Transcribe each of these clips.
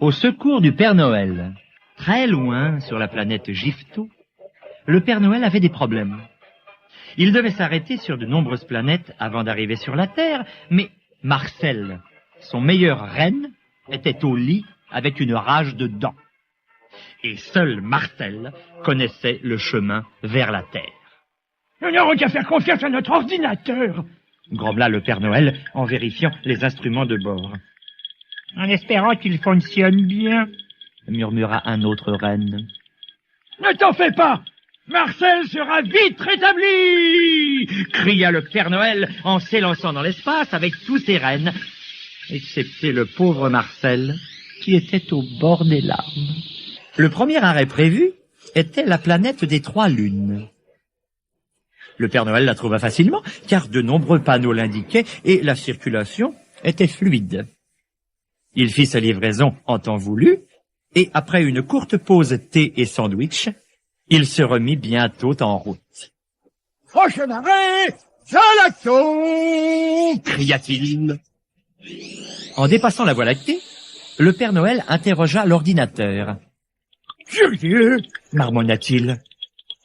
Au secours du Père Noël. Très loin, sur la planète Gifto, le Père Noël avait des problèmes. Il devait s'arrêter sur de nombreuses planètes avant d'arriver sur la Terre, mais Marcel, son meilleur renne, était au lit avec une rage de dents. Et seul Marcel connaissait le chemin vers la Terre. Nous n'aurons qu'à faire confiance à notre ordinateur, grommela le Père Noël en vérifiant les instruments de bord. en espérant qu'il fonctionne bien. Murmura un autre renne. Ne t'en fais pas, Marcel sera vite rétabli, cria le Père Noël en s'élançant dans l'espace avec tous ses rennes, excepté le pauvre Marcel qui était au bord des larmes. Le premier arrêt prévu était la planète des 3 lunes. Le Père Noël la trouva facilement, car de nombreux panneaux l'indiquaient et la circulation était fluide. Il fit sa livraison en temps voulu, et après une courte pause thé et sandwich, il se remit bientôt en route. « Prochain arrêt, Galacto !» cria-t-il. En dépassant la Voie lactée, le Père Noël interrogea l'ordinateur. « Curieux, marmonna-t-il.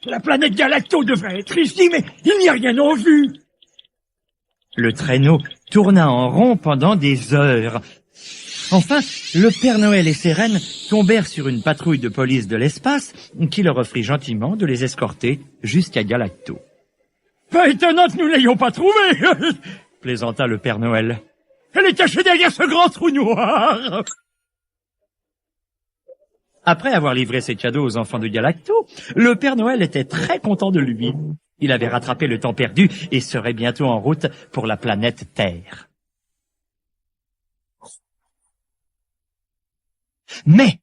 La planète Galacto devrait être ici, mais il n'y a rien en vue. » Le traîneau tourna en rond pendant des heures. Enfin, le Père Noël et ses rennes tombèrent sur une patrouille de police de l'espace qui leur offrit gentiment de les escorter jusqu'à Galacto. « Pas étonnant que nous l'ayons pas trouvée, plaisanta le Père Noël. Elle est cachée derrière ce grand trou noir. » Après avoir livré ses cadeaux aux enfants de Galacto, le Père Noël était très content de lui. Il avait rattrapé le temps perdu et serait bientôt en route pour la planète Terre. Mais,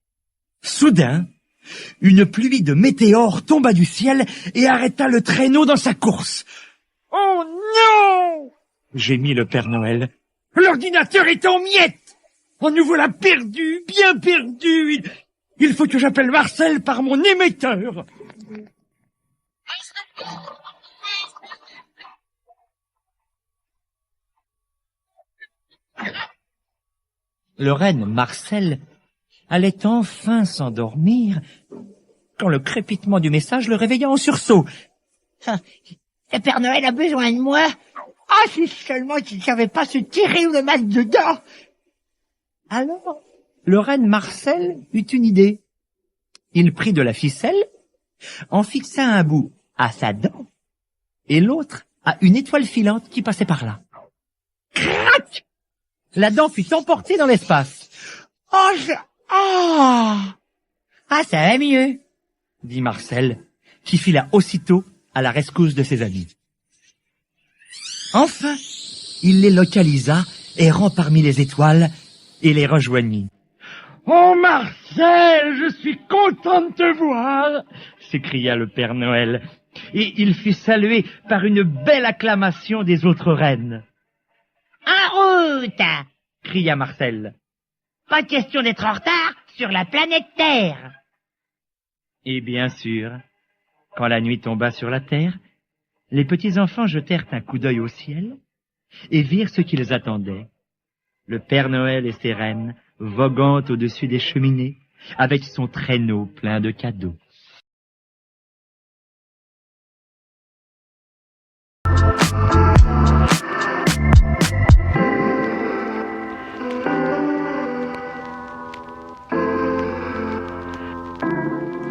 soudain, une pluie de météores tomba du ciel et arrêta le traîneau dans sa course. « Oh non !» gémit le Père Noël. « L'ordinateur est en miettes. On nous voilà perdus, bien perdus. Il faut que j'appelle Marcel par mon émetteur. » Le renne Marcel allait enfin s'endormir quand le crépitement du message le réveilla en sursaut. Le Père Noël a besoin de moi. Ah, si seulement il ne savait pas se tirer le mal dedans. Alors, le renne Marcel eut une idée. Il prit de la ficelle, en fixa un bout à sa dent et l'autre à une étoile filante qui passait par là. Crac! La dent fut emportée dans l'espace. Ah, ça va mieux, dit Marcel, qui fila aussitôt à la rescousse de ses amis. Enfin, il les localisa, errant parmi les étoiles, et les rejoignit. « Oh Marcel, je suis content de te voir !» s'écria le Père Noël, et il fut salué par une belle acclamation des autres reines. « En route !» cria Marcel. « Pas question d'être en retard sur la planète Terre !» Et bien sûr, quand la nuit tomba sur la Terre, les petits-enfants jetèrent un coup d'œil au ciel et virent ce qui les attendait. Le Père Noël et ses reines voguant au-dessus des cheminées avec son traîneau plein de cadeaux.